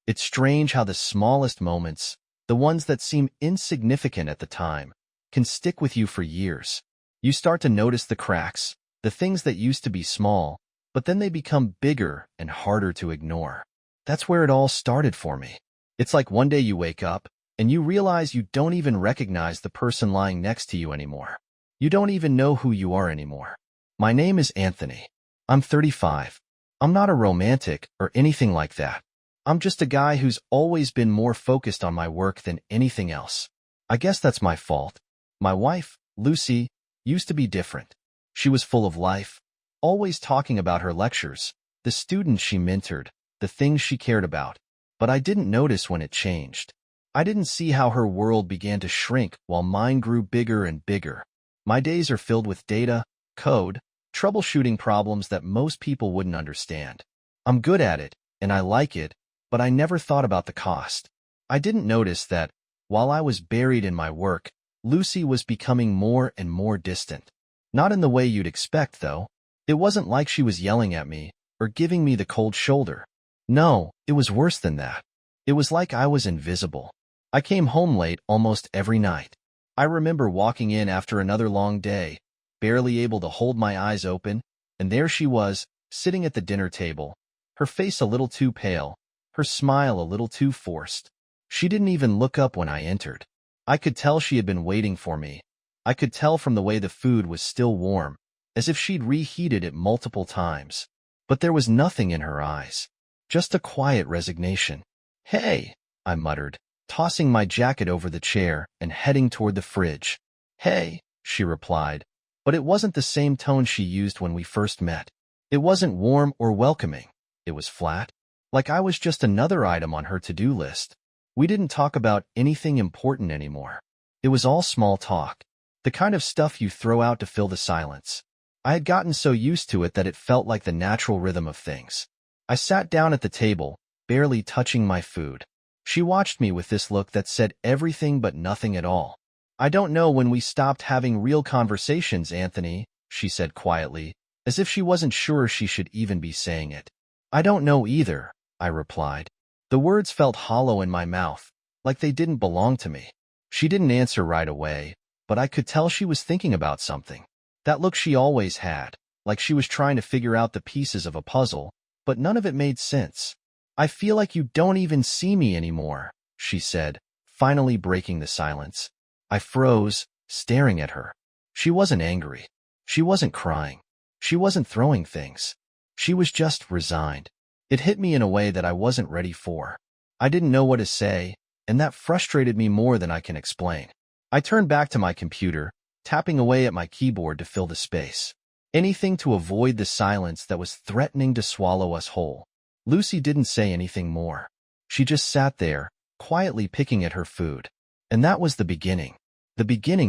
It's strange how the smallest moments, the ones that seem insignificant at the time, can stick with you for years. You start to notice the cracks, the things that used to be small, but then they become bigger and harder to ignore. That's where it all started for me. It's like one day you wake up, and you realize you don't even recognize the person lying next to you anymore. You don't even know who you are anymore. My name is Anthony. I'm 35. I'm not a romantic or anything like that. I'm just a guy who's always been more focused on my work than anything else. I guess that's my fault. My wife, Lucy, used to be different. She was full of life, always talking about her lectures, the students she mentored, the things she cared about. But I didn't notice when it changed. I didn't see how her world began to shrink while mine grew bigger and bigger. My days are filled with data, code, troubleshooting problems that most people wouldn't understand. I'm good at it, and I like it, but I never thought about the cost. I didn't notice that, while I was buried in my work, Lucy was becoming more and more distant. Not in the way you'd expect, though. It wasn't like she was yelling at me or giving me the cold shoulder. No, it was worse than that. It was like I was invisible. I came home late almost every night. I remember walking in after another long day, barely able to hold my eyes open, and there she was, sitting at the dinner table, her face a little too pale, her smile a little too forced. She didn't even look up when I entered. I could tell she had been waiting for me. I could tell from the way the food was still warm, as if she'd reheated it multiple times. But there was nothing in her eyes, just a quiet resignation. "Hey," I muttered, tossing my jacket over the chair and heading toward the fridge. "Hey," she replied, but it wasn't the same tone she used when we first met. It wasn't warm or welcoming. It was flat, like I was just another item on her to-do list. We didn't talk about anything important anymore. It was all small talk, the kind of stuff you throw out to fill the silence. I had gotten so used to it that it felt like the natural rhythm of things. I sat down at the table, barely touching my food. She watched me with this look that said everything but nothing at all. "I don't know when we stopped having real conversations, Anthony," she said quietly, as if she wasn't sure she should even be saying it. "I don't know either," I replied. The words felt hollow in my mouth, like they didn't belong to me. She didn't answer right away, but I could tell she was thinking about something. That look she always had, like she was trying to figure out the pieces of a puzzle, but none of it made sense. "I feel like you don't even see me anymore," she said, finally breaking the silence. I froze, staring at her. She wasn't angry. She wasn't crying. She wasn't throwing things. She was just resigned. It hit me in a way that I wasn't ready for. I didn't know what to say, and that frustrated me more than I can explain. I turned back to my computer, tapping away at my keyboard to fill the space. Anything to avoid the silence that was threatening to swallow us whole. Lucy didn't say anything more. She just sat there, quietly picking at her food. And that was the beginning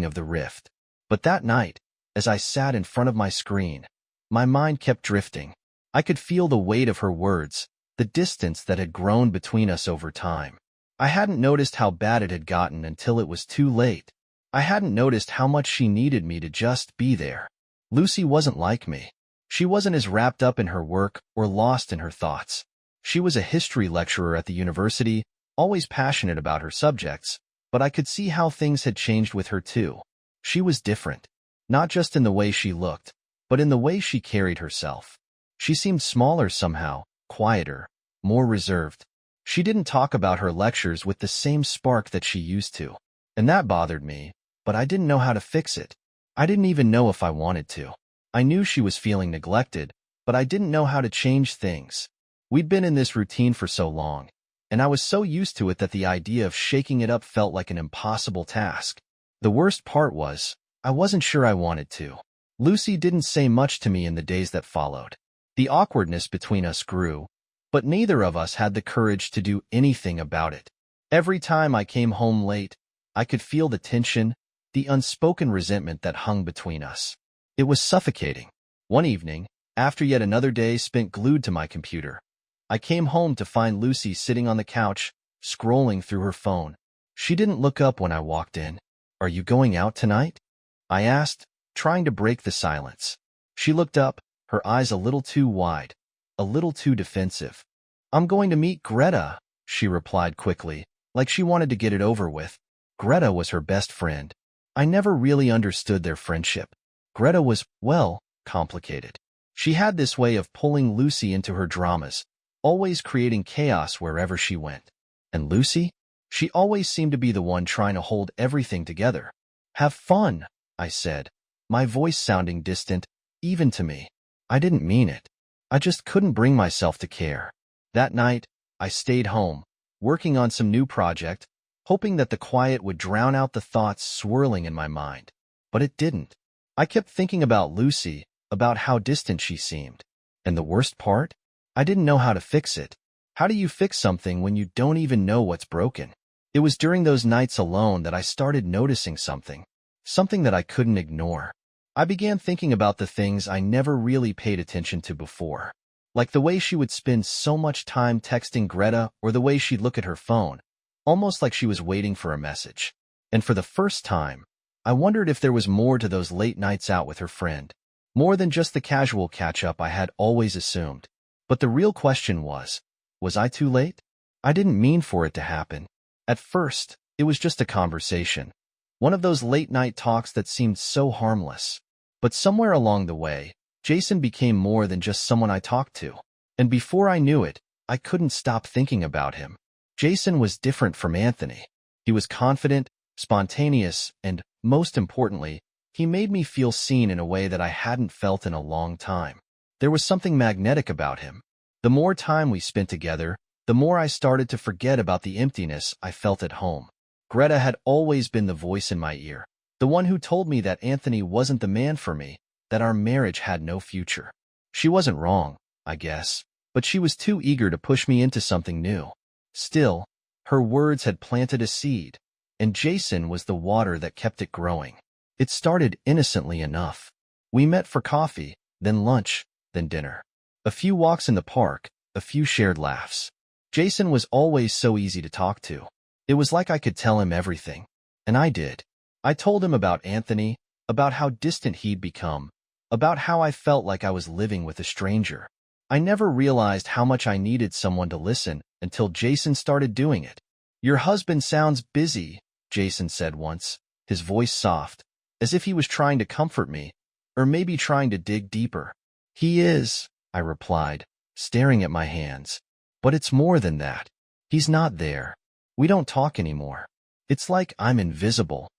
of the rift. But that night, as I sat in front of my screen, my mind kept drifting. I could feel the weight of her words, the distance that had grown between us over time. I hadn't noticed how bad it had gotten until it was too late. I hadn't noticed how much she needed me to just be there. Lucy wasn't like me. She wasn't as wrapped up in her work or lost in her thoughts. She was a history lecturer at the university, always passionate about her subjects, but I could see how things had changed with her too. She was different, not just in the way she looked, but in the way she carried herself. She seemed smaller somehow, quieter, more reserved. She didn't talk about her lectures with the same spark that she used to. And that bothered me, but I didn't know how to fix it. I didn't even know if I wanted to. I knew she was feeling neglected, but I didn't know how to change things. We'd been in this routine for so long, and I was so used to it that the idea of shaking it up felt like an impossible task. The worst part was, I wasn't sure I wanted to. Lucy didn't say much to me in the days that followed. The awkwardness between us grew, but neither of us had the courage to do anything about it. Every time I came home late, I could feel the tension, the unspoken resentment that hung between us. It was suffocating. One evening, after yet another day spent glued to my computer, I came home to find Lucy sitting on the couch, scrolling through her phone. She didn't look up when I walked in. "Are you going out tonight?" I asked, trying to break the silence. She looked up, her eyes a little too wide, a little too defensive. "I'm going to meet Greta," she replied quickly, like she wanted to get it over with. Greta was her best friend. I never really understood their friendship. Greta was, well, complicated. She had this way of pulling Lucy into her dramas, always creating chaos wherever she went. And Lucy? She always seemed to be the one trying to hold everything together. Have fun, I said, my voice sounding distant, even to me. I didn't mean it. I just couldn't bring myself to care. That night, I stayed home, working on some new project, hoping that the quiet would drown out the thoughts swirling in my mind. But it didn't. I kept thinking about Lucy, about how distant she seemed. And the worst part? I didn't know how to fix it. How do you fix something when you don't even know what's broken? It was during those nights alone that I started noticing something that I couldn't ignore. I began thinking about the things I never really paid attention to before, like the way she would spend so much time texting Greta or the way she'd look at her phone, almost like she was waiting for a message. And for the first time, I wondered if there was more to those late nights out with her friend, more than just the casual catch-up I had always assumed. But the real question was I too late? I didn't mean for it to happen. At first, it was just a conversation, one of those late-night talks that seemed so harmless. But somewhere along the way, Jason became more than just someone I talked to. And before I knew it, I couldn't stop thinking about him. Jason was different from Anthony. He was confident, spontaneous, and, most importantly, he made me feel seen in a way that I hadn't felt in a long time. There was something magnetic about him. The more time we spent together, the more I started to forget about the emptiness I felt at home. Greta had always been the voice in my ear, the one who told me that Anthony wasn't the man for me, that our marriage had no future. She wasn't wrong, I guess, but she was too eager to push me into something new. Still, her words had planted a seed, and Jason was the water that kept it growing. It started innocently enough. We met for coffee, then lunch, then dinner. A few walks in the park, a few shared laughs. Jason was always so easy to talk to. It was like I could tell him everything. And I did. I told him about Anthony, about how distant he'd become, about how I felt like I was living with a stranger. I never realized how much I needed someone to listen until Jason started doing it. "Your husband sounds busy," Jason said once, his voice soft, as if he was trying to comfort me, or maybe trying to dig deeper. "He is," I replied, staring at my hands. "But it's more than that. He's not there. We don't talk anymore. It's like I'm invisible."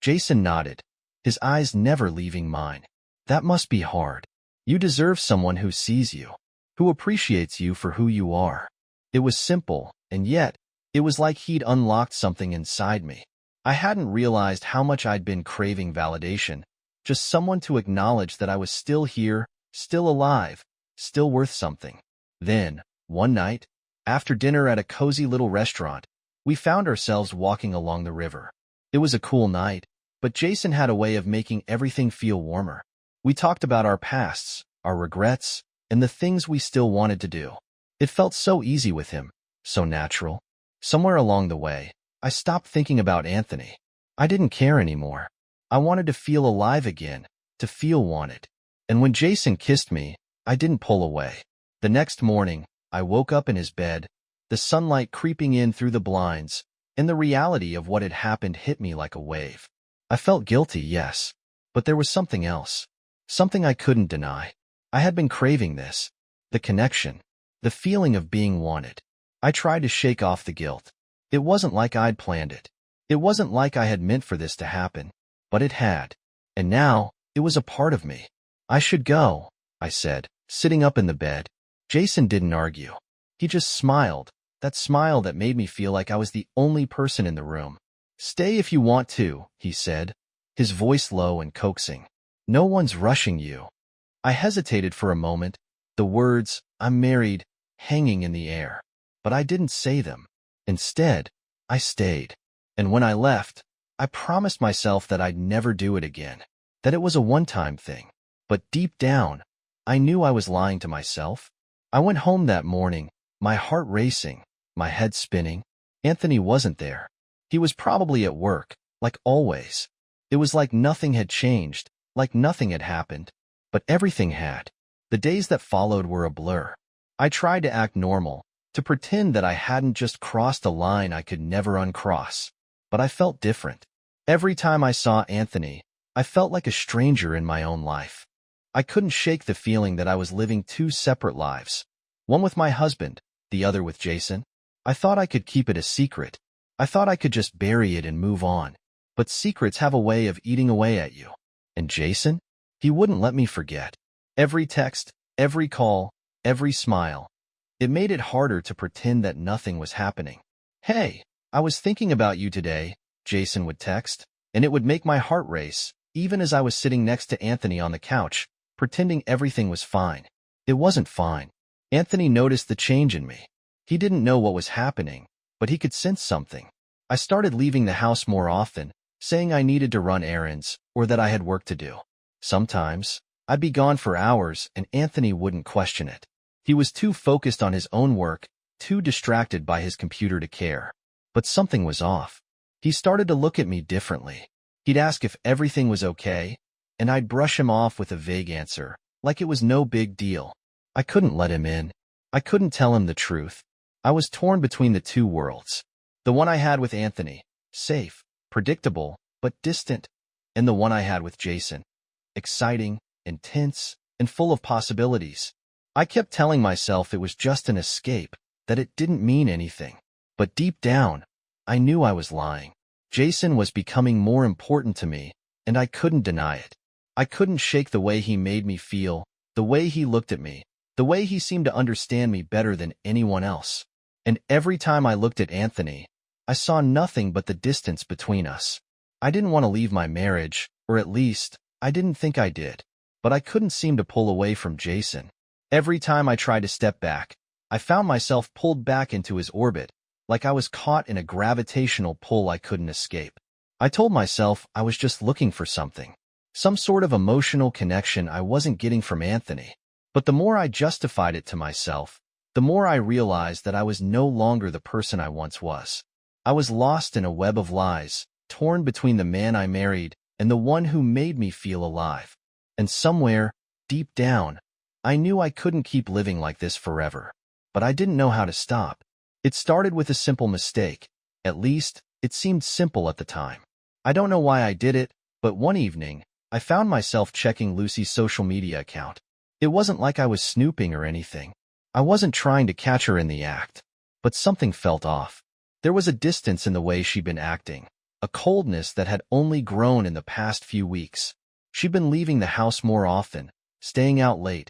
Jason nodded, his eyes never leaving mine. "That must be hard. You deserve someone who sees you, who appreciates you for who you are." It was simple, and yet, it was like he'd unlocked something inside me. I hadn't realized how much I'd been craving validation, just someone to acknowledge that I was still here, still alive, still worth something. Then, one night, after dinner at a cozy little restaurant, we found ourselves walking along the river. It was a cool night, but Jason had a way of making everything feel warmer. We talked about our pasts, our regrets, and the things we still wanted to do. It felt so easy with him, so natural. Somewhere along the way, I stopped thinking about Anthony. I didn't care anymore. I wanted to feel alive again, to feel wanted. And when Jason kissed me, I didn't pull away. The next morning, I woke up in his bed, the sunlight creeping in through the blinds, and the reality of what had happened hit me like a wave. I felt guilty, yes, but there was something else, something I couldn't deny. I had been craving this, the connection, the feeling of being wanted. I tried to shake off the guilt. It wasn't like I'd planned it. It wasn't like I had meant for this to happen, but it had. And now, it was a part of me. "I should go," I said, sitting up in the bed. Jason didn't argue. He just smiled, that smile that made me feel like I was the only person in the room. "Stay if you want to," he said, his voice low and coaxing. "No one's rushing you." I hesitated for a moment, the words, "I'm married," hanging in the air. But I didn't say them. Instead, I stayed. And when I left, I promised myself that I'd never do it again, that it was a one-time thing. But deep down, I knew I was lying to myself. I went home that morning, my heart racing, my head spinning. Anthony wasn't there. He was probably at work, like always. It was like nothing had changed, like nothing had happened. But everything had. The days that followed were a blur. I tried to act normal, to pretend that I hadn't just crossed a line I could never uncross. But I felt different. Every time I saw Anthony, I felt like a stranger in my own life. I couldn't shake the feeling that I was living two separate lives, one with my husband, the other with Jason. I thought I could keep it a secret. I thought I could just bury it and move on. But secrets have a way of eating away at you. And Jason? He wouldn't let me forget. Every text, every call, every smile. It made it harder to pretend that nothing was happening. "Hey, I was thinking about you today," Jason would text, and it would make my heart race, even as I was sitting next to Anthony on the couch, pretending everything was fine. It wasn't fine. Anthony noticed the change in me. He didn't know what was happening, but he could sense something. I started leaving the house more often, saying I needed to run errands or that I had work to do. Sometimes, I'd be gone for hours and Anthony wouldn't question it. He was too focused on his own work, too distracted by his computer to care. But something was off. He started to look at me differently. He'd ask if everything was okay, and I'd brush him off with a vague answer, like it was no big deal. I couldn't let him in. I couldn't tell him the truth. I was torn between the two worlds. The one I had with Anthony, safe, predictable, but distant, and the one I had with Jason, exciting, intense, and full of possibilities. I kept telling myself it was just an escape, that it didn't mean anything. But deep down, I knew I was lying. Jason was becoming more important to me, and I couldn't deny it. I couldn't shake the way he made me feel, the way he looked at me, the way he seemed to understand me better than anyone else. And every time I looked at Anthony, I saw nothing but the distance between us. I didn't want to leave my marriage, or at least, I didn't think I did. But I couldn't seem to pull away from Jason. Every time I tried to step back, I found myself pulled back into his orbit, like I was caught in a gravitational pull I couldn't escape. I told myself I was just looking for something, some sort of emotional connection I wasn't getting from Anthony. But the more I justified it to myself, the more I realized that I was no longer the person I once was. I was lost in a web of lies, torn between the man I married and the one who made me feel alive. And somewhere, deep down, I knew I couldn't keep living like this forever. But I didn't know how to stop. It started with a simple mistake. At least, it seemed simple at the time. I don't know why I did it, but one evening, I found myself checking Lucy's social media account. It wasn't like I was snooping or anything. I wasn't trying to catch her in the act. But something felt off. There was a distance in the way she'd been acting, a coldness that had only grown in the past few weeks. She'd been leaving the house more often, staying out late,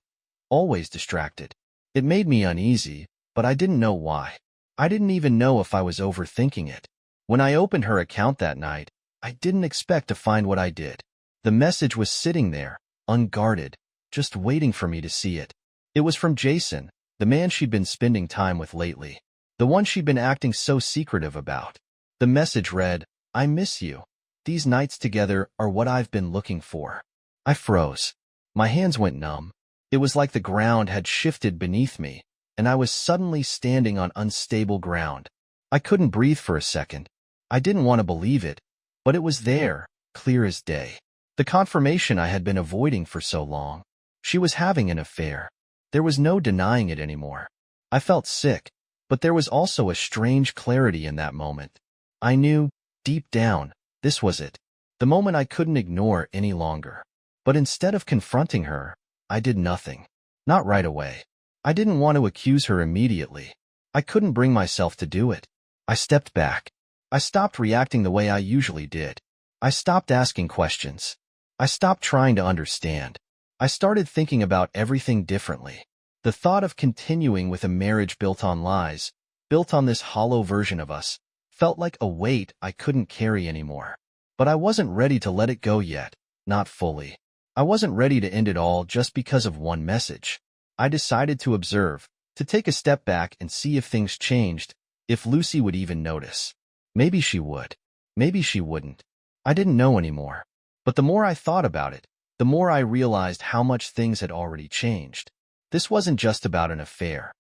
always distracted. It made me uneasy, but I didn't know why. I didn't even know if I was overthinking it. When I opened her account that night, I didn't expect to find what I did. The message was sitting there, unguarded, just waiting for me to see it. It was from Jason, the man she'd been spending time with lately, the one she'd been acting so secretive about. The message read, "I miss you. These nights together are what I've been looking for." I froze. My hands went numb. It was like the ground had shifted beneath me, and I was suddenly standing on unstable ground. I couldn't breathe for a second. I didn't want to believe it, but it was there, clear as day. The confirmation I had been avoiding for so long. She was having an affair. There was no denying it anymore. I felt sick, but there was also a strange clarity in that moment. I knew, deep down, this was it. The moment I couldn't ignore any longer. But instead of confronting her, I did nothing. Not right away. I didn't want to accuse her immediately. I couldn't bring myself to do it. I stepped back. I stopped reacting the way I usually did. I stopped asking questions. I stopped trying to understand. I started thinking about everything differently. The thought of continuing with a marriage built on lies, built on this hollow version of us, felt like a weight I couldn't carry anymore. But I wasn't ready to let it go yet, not fully. I wasn't ready to end it all just because of one message. I decided to observe, to take a step back and see if things changed, if Lucy would even notice. Maybe she would. Maybe she wouldn't. I didn't know anymore. But the more I thought about it, the more I realized how much things had already changed. This wasn't just about an affair.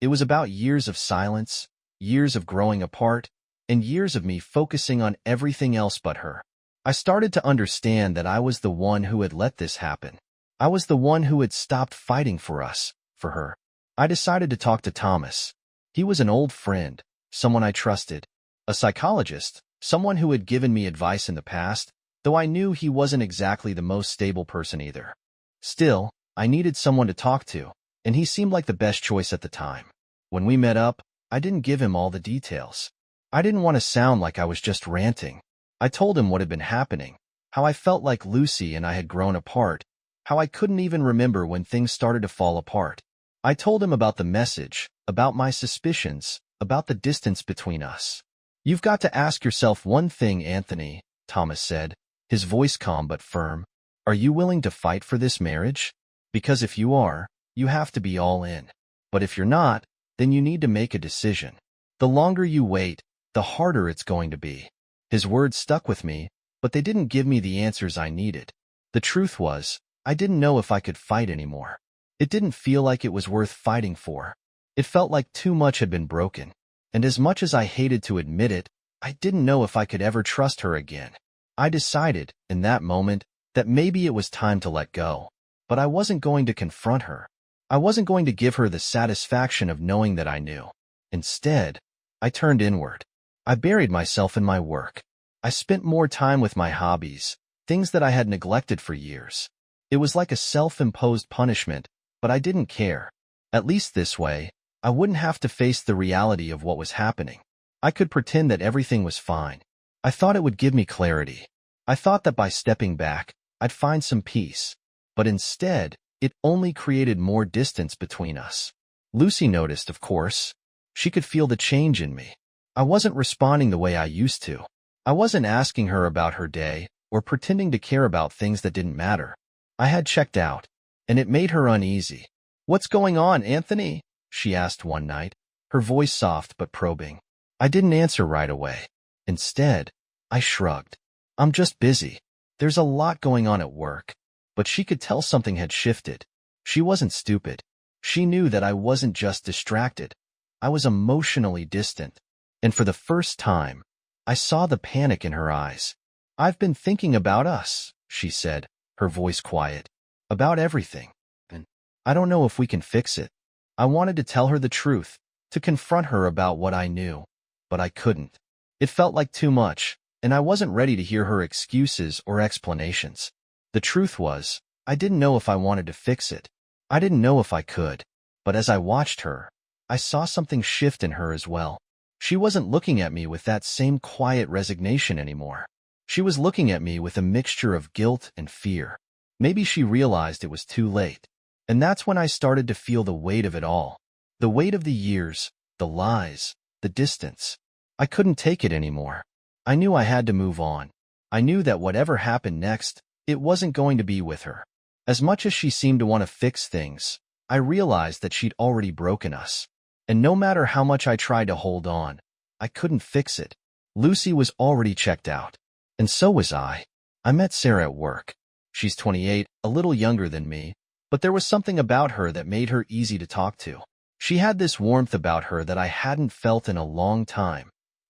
It was about years of silence, years of growing apart, and years of me focusing on everything else but her. I started to understand that I was the one who had let this happen. I was the one who had stopped fighting for us, for her. I decided to talk to Thomas. He was an old friend, someone I trusted, a psychologist, someone who had given me advice in the past, though I knew he wasn't exactly the most stable person either. Still, I needed someone to talk to, and he seemed like the best choice at the time. When we met up, I didn't give him all the details. I didn't want to sound like I was just ranting. I told him what had been happening, how I felt like Lucy and I had grown apart, how I couldn't even remember when things started to fall apart. I told him about the message, about my suspicions, about the distance between us. "You've got to ask yourself one thing, Anthony," Thomas said, his voice calm but firm. "Are you willing to fight for this marriage? Because if you are, you have to be all in. But if you're not, then you need to make a decision. The longer you wait, the harder it's going to be." His words stuck with me, but they didn't give me the answers I needed. The truth was, I didn't know if I could fight anymore. It didn't feel like it was worth fighting for. It felt like too much had been broken. And as much as I hated to admit it, I didn't know if I could ever trust her again. I decided, in that moment, that maybe it was time to let go. But I wasn't going to confront her. I wasn't going to give her the satisfaction of knowing that I knew. Instead, I turned inward. I buried myself in my work. I spent more time with my hobbies, things that I had neglected for years. It was like a self-imposed punishment, but I didn't care. At least this way, I wouldn't have to face the reality of what was happening. I could pretend that everything was fine. I thought it would give me clarity. I thought that by stepping back, I'd find some peace. But instead, it only created more distance between us. Lucy noticed, of course. She could feel the change in me. I wasn't responding the way I used to. I wasn't asking her about her day or pretending to care about things that didn't matter. I had checked out, and it made her uneasy. "What's going on, Anthony?" she asked one night, her voice soft but probing. I didn't answer right away. Instead, I shrugged. "I'm just busy. There's a lot going on at work." But she could tell something had shifted. She wasn't stupid. She knew that I wasn't just distracted. I was emotionally distant. And for the first time, I saw the panic in her eyes. "I've been thinking about us," she said, her voice quiet. "About everything. And I don't know if we can fix it." I wanted to tell her the truth, to confront her about what I knew, but I couldn't. It felt like too much, and I wasn't ready to hear her excuses or explanations. The truth was, I didn't know if I wanted to fix it. I didn't know if I could. But as I watched her, I saw something shift in her as well. She wasn't looking at me with that same quiet resignation anymore. She was looking at me with a mixture of guilt and fear. Maybe she realized it was too late. And that's when I started to feel the weight of it all. The weight of the years, the lies, the distance. I couldn't take it anymore. I knew I had to move on. I knew that whatever happened next, it wasn't going to be with her. As much as she seemed to want to fix things, I realized that she'd already broken us. And no matter how much I tried to hold on, I couldn't fix it. Lucy was already checked out. And so was I. I met Sarah at work. She's 28, a little younger than me, but there was something about her that made her easy to talk to. She had this warmth about her that I hadn't felt in a long time.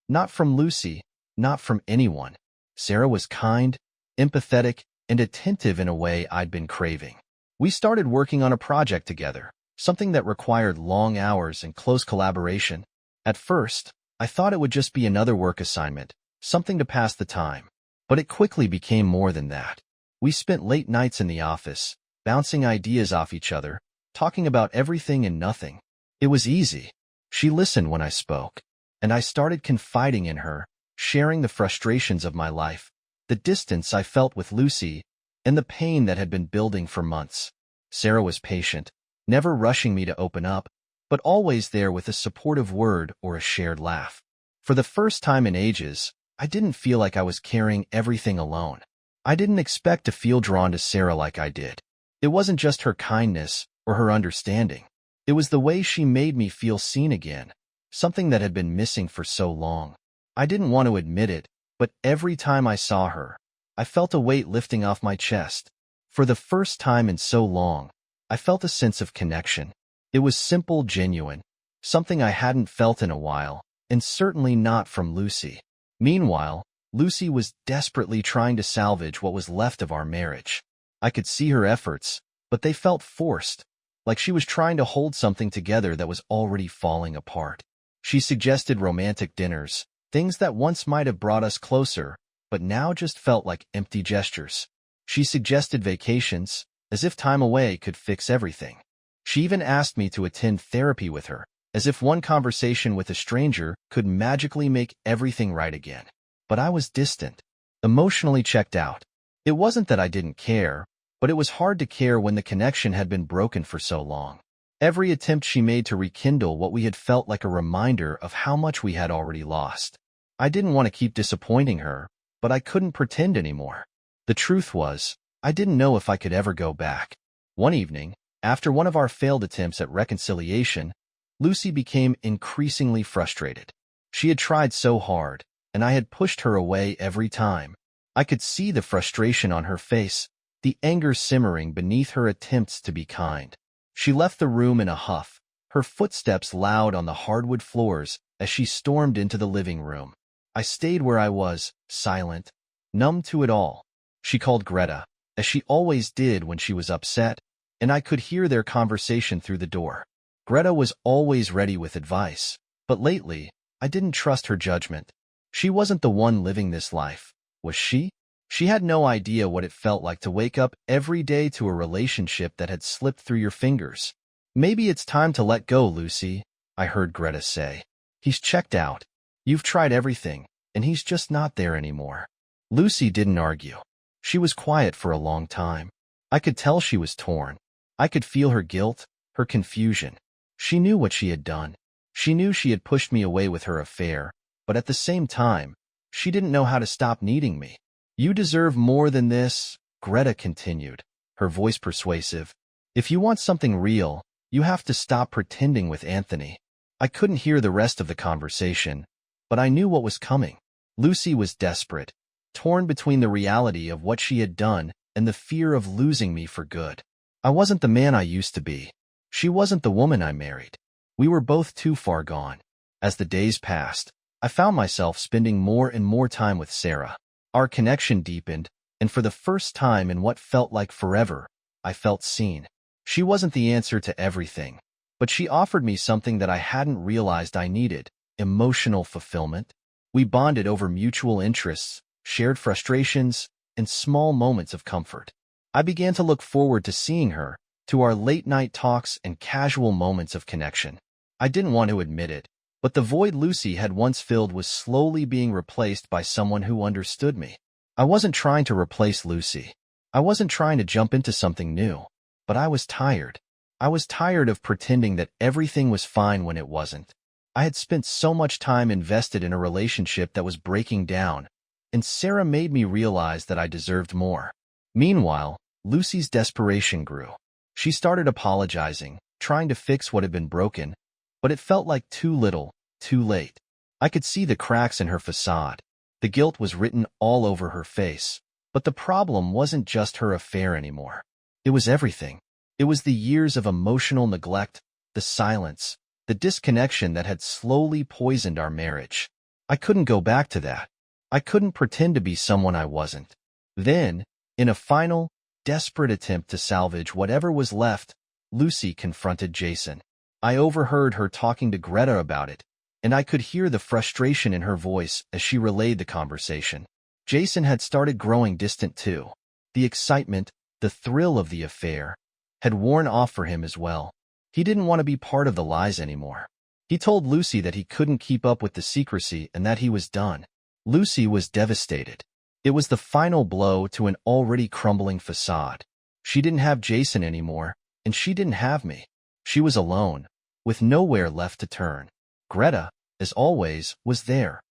Not from Lucy, not from anyone. Sarah was kind, empathetic, and attentive in a way I'd been craving. We started working on a project together, something that required long hours and close collaboration. At first, I thought it would just be another work assignment, something to pass the time. But it quickly became more than that. We spent late nights in the office, bouncing ideas off each other, talking about everything and nothing. It was easy. She listened when I spoke, and I started confiding in her, sharing the frustrations of my life, the distance I felt with Lucy, and the pain that had been building for months. Sarah was patient, never rushing me to open up, but always there with a supportive word or a shared laugh. For the first time in ages, I didn't feel like I was carrying everything alone. I didn't expect to feel drawn to Sarah like I did. It wasn't just her kindness or her understanding. It was the way she made me feel seen again, something that had been missing for so long. I didn't want to admit it, but every time I saw her, I felt a weight lifting off my chest. For the first time in so long, I felt a sense of connection. It was simple, genuine, something I hadn't felt in a while, and certainly not from Lucy. Meanwhile, Lucy was desperately trying to salvage what was left of our marriage. I could see her efforts, but they felt forced, like she was trying to hold something together that was already falling apart. She suggested romantic dinners, things that once might have brought us closer, but now just felt like empty gestures. She suggested vacations, as if time away could fix everything. She even asked me to attend therapy with her, as if one conversation with a stranger could magically make everything right again. But I was distant, emotionally checked out. It wasn't that I didn't care, but it was hard to care when the connection had been broken for so long. Every attempt she made to rekindle what we had felt like a reminder of how much we had already lost. I didn't want to keep disappointing her, but I couldn't pretend anymore. The truth was, I didn't know if I could ever go back. One evening, after one of our failed attempts at reconciliation, Lucy became increasingly frustrated. She had tried so hard, and I had pushed her away every time. I could see the frustration on her face, the anger simmering beneath her attempts to be kind. She left the room in a huff, her footsteps loud on the hardwood floors as she stormed into the living room. I stayed where I was, silent, numb to it all. She called Greta, as she always did when she was upset, and I could hear their conversation through the door. Greta was always ready with advice, but lately, I didn't trust her judgment. She wasn't the one living this life, was she? She had no idea what it felt like to wake up every day to a relationship that had slipped through your fingers. Maybe it's time to let go, Lucy, I heard Greta say. He's checked out. You've tried everything, and he's just not there anymore. Lucy didn't argue. She was quiet for a long time. I could tell she was torn. I could feel her guilt, her confusion. She knew what she had done. She knew she had pushed me away with her affair, but at the same time, she didn't know how to stop needing me. You deserve more than this, Greta continued, her voice persuasive. If you want something real, you have to stop pretending with Anthony. I couldn't hear the rest of the conversation, but I knew what was coming. Lucy was desperate, torn between the reality of what she had done and the fear of losing me for good. I wasn't the man I used to be. She wasn't the woman I married. We were both too far gone. As the days passed, I found myself spending more and more time with Sarah. Our connection deepened, and for the first time in what felt like forever, I felt seen. She wasn't the answer to everything, but she offered me something that I hadn't realized I needed: emotional fulfillment. We bonded over mutual interests, shared frustrations, and small moments of comfort. I began to look forward to seeing her, to our late-night talks and casual moments of connection. I didn't want to admit it, but the void Lucy had once filled was slowly being replaced by someone who understood me. I wasn't trying to replace Lucy. I wasn't trying to jump into something new, but I was tired. I was tired of pretending that everything was fine when it wasn't. I had spent so much time invested in a relationship that was breaking down, and Sarah made me realize that I deserved more. Meanwhile, Lucy's desperation grew. She started apologizing, trying to fix what had been broken, but it felt like too little, too late. I could see the cracks in her facade. The guilt was written all over her face. But the problem wasn't just her affair anymore. It was everything. It was the years of emotional neglect, the silence, the disconnection that had slowly poisoned our marriage. I couldn't go back to that. I couldn't pretend to be someone I wasn't. Then, in a final, desperate attempt to salvage whatever was left, Lucy confronted Jason. I overheard her talking to Greta about it, and I could hear the frustration in her voice as she relayed the conversation. Jason had started growing distant too. The excitement, the thrill of the affair, had worn off for him as well. He didn't want to be part of the lies anymore. He told Lucy that he couldn't keep up with the secrecy and that he was done. Lucy was devastated. It was the final blow to an already crumbling facade. She didn't have Jason anymore, and she didn't have me. She was alone, with nowhere left to turn. Greta, as always, was there,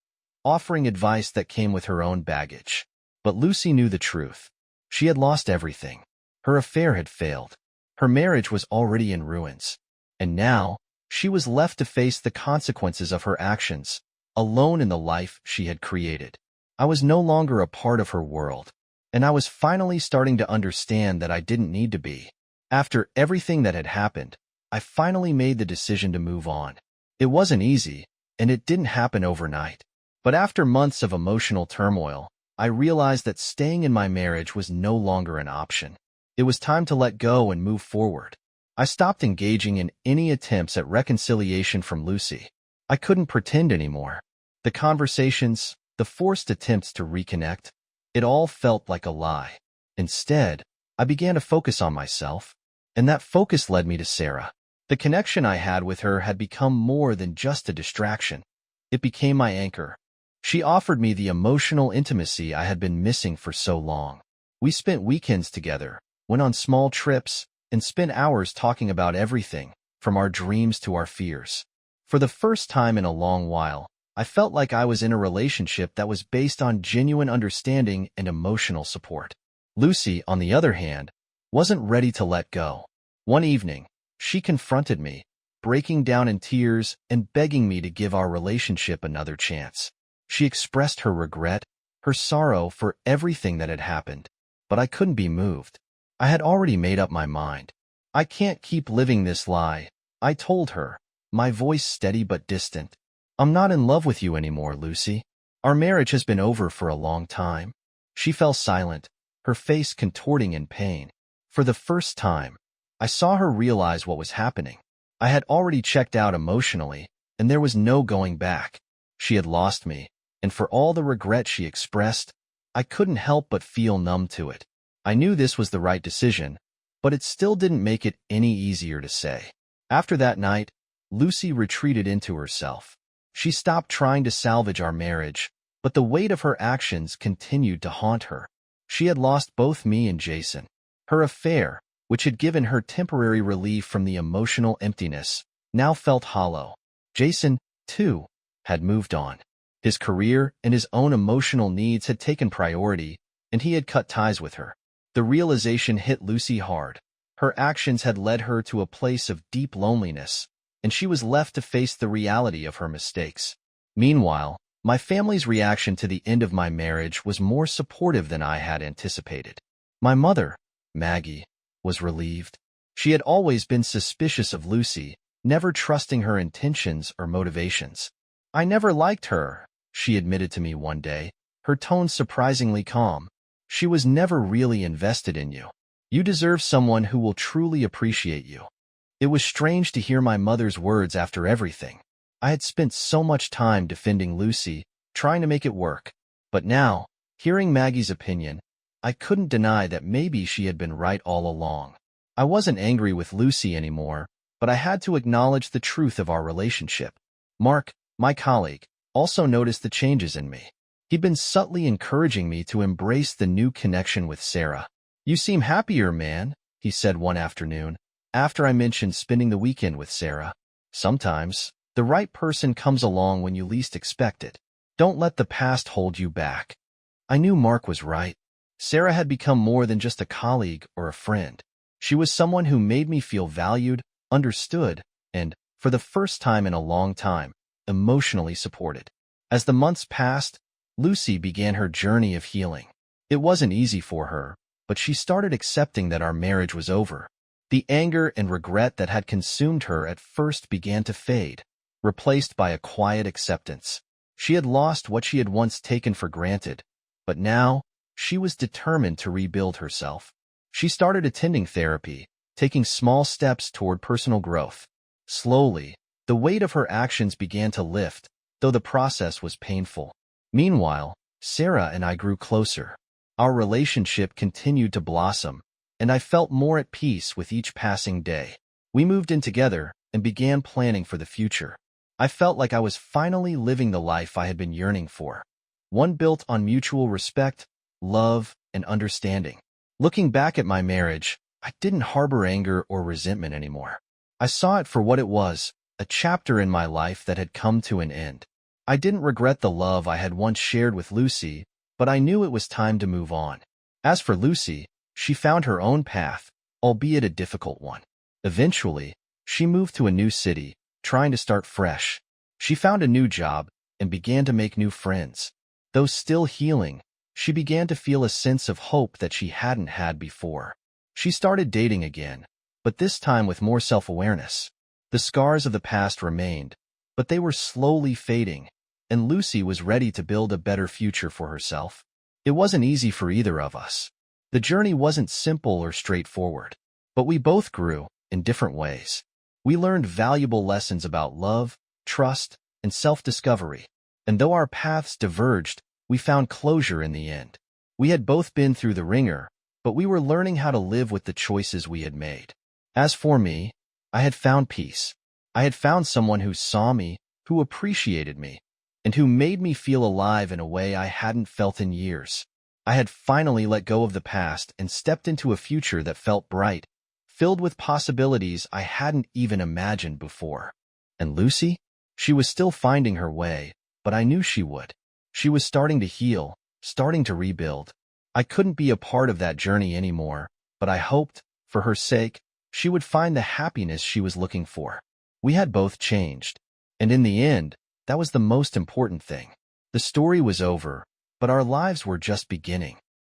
offering advice that came with her own baggage. But Lucy knew the truth. She had lost everything. Her affair had failed. Her marriage was already in ruins. And now, she was left to face the consequences of her actions, alone in the life she had created. I was no longer a part of her world, and I was finally starting to understand that I didn't need to be. After everything that had happened, I finally made the decision to move on. It wasn't easy, and it didn't happen overnight. But after months of emotional turmoil, I realized that staying in my marriage was no longer an option. It was time to let go and move forward. I stopped engaging in any attempts at reconciliation from Lucy. I couldn't pretend anymore. The conversations, the forced attempts to reconnect, it all felt like a lie. Instead, I began to focus on myself, and that focus led me to Sarah. The connection I had with her had become more than just a distraction. It became my anchor. She offered me the emotional intimacy I had been missing for so long. We spent weekends together, went on small trips, and spent hours talking about everything, from our dreams to our fears. For the first time in a long while, I felt like I was in a relationship that was based on genuine understanding and emotional support. Lucy, on the other hand, wasn't ready to let go. One evening, she confronted me, breaking down in tears and begging me to give our relationship another chance. She expressed her regret, her sorrow for everything that had happened, but I couldn't be moved. I had already made up my mind. I can't keep living this lie, I told her, my voice steady but distant. I'm not in love with you anymore, Lucy. Our marriage has been over for a long time. She fell silent, her face contorting in pain. For the first time, I saw her realize what was happening. I had already checked out emotionally, and there was no going back. She had lost me, and for all the regret she expressed, I couldn't help but feel numb to it. I knew this was the right decision, but it still didn't make it any easier to say. After that night, Lucy retreated into herself. She stopped trying to salvage our marriage, but the weight of her actions continued to haunt her. She had lost both me and Jason. Her affair, which had given her temporary relief from the emotional emptiness, now felt hollow. Jason, too, had moved on. His career and his own emotional needs had taken priority, and he had cut ties with her. The realization hit Lucy hard. Her actions had led her to a place of deep loneliness, and she was left to face the reality of her mistakes. Meanwhile, my family's reaction to the end of my marriage was more supportive than I had anticipated. My mother, Maggie, was relieved. She had always been suspicious of Lucy, never trusting her intentions or motivations. I never liked her, she admitted to me one day, her tone surprisingly calm. She was never really invested in you. You deserve someone who will truly appreciate you. It was strange to hear my mother's words after everything. I had spent so much time defending Lucy, trying to make it work. But now, hearing Maggie's opinion, I couldn't deny that maybe she had been right all along. I wasn't angry with Lucy anymore, but I had to acknowledge the truth of our relationship. Mark, my colleague, also noticed the changes in me. He'd been subtly encouraging me to embrace the new connection with Sarah. You seem happier, man, he said one afternoon, after I mentioned spending the weekend with Sarah. Sometimes, the right person comes along when you least expect it. Don't let the past hold you back. I knew Mark was right. Sarah had become more than just a colleague or a friend. She was someone who made me feel valued, understood, and, for the first time in a long time, emotionally supported. As the months passed, Lucy began her journey of healing. It wasn't easy for her, but she started accepting that our marriage was over. The anger and regret that had consumed her at first began to fade, replaced by a quiet acceptance. She had lost what she had once taken for granted, but now, she was determined to rebuild herself. She started attending therapy, taking small steps toward personal growth. Slowly, the weight of her actions began to lift, though the process was painful. Meanwhile, Sarah and I grew closer. Our relationship continued to blossom, and I felt more at peace with each passing day. We moved in together and began planning for the future. I felt like I was finally living the life I had been yearning for, one built on mutual respect, love, and understanding. Looking back at my marriage, I didn't harbor anger or resentment anymore. I saw it for what it was, a chapter in my life that had come to an end. I didn't regret the love I had once shared with Lucy, but I knew it was time to move on. As for Lucy, she found her own path, albeit a difficult one. Eventually, she moved to a new city, trying to start fresh. She found a new job and began to make new friends. Though still healing, she began to feel a sense of hope that she hadn't had before. She started dating again, but this time with more self-awareness. The scars of the past remained, but they were slowly fading, and Lucy was ready to build a better future for herself. It wasn't easy for either of us. The journey wasn't simple or straightforward, but we both grew in different ways. We learned valuable lessons about love, trust, and self-discovery. And though our paths diverged, we found closure in the end. We had both been through the ringer, but we were learning how to live with the choices we had made. As for me, I had found peace. I had found someone who saw me, who appreciated me, and who made me feel alive in a way I hadn't felt in years. I had finally let go of the past and stepped into a future that felt bright, filled with possibilities I hadn't even imagined before. And Lucy? She was still finding her way, but I knew she would. She was starting to heal, starting to rebuild. I couldn't be a part of that journey anymore, but I hoped, for her sake, she would find the happiness she was looking for. We had both changed, and in the end, that was the most important thing. The story was over, but our lives were just beginning.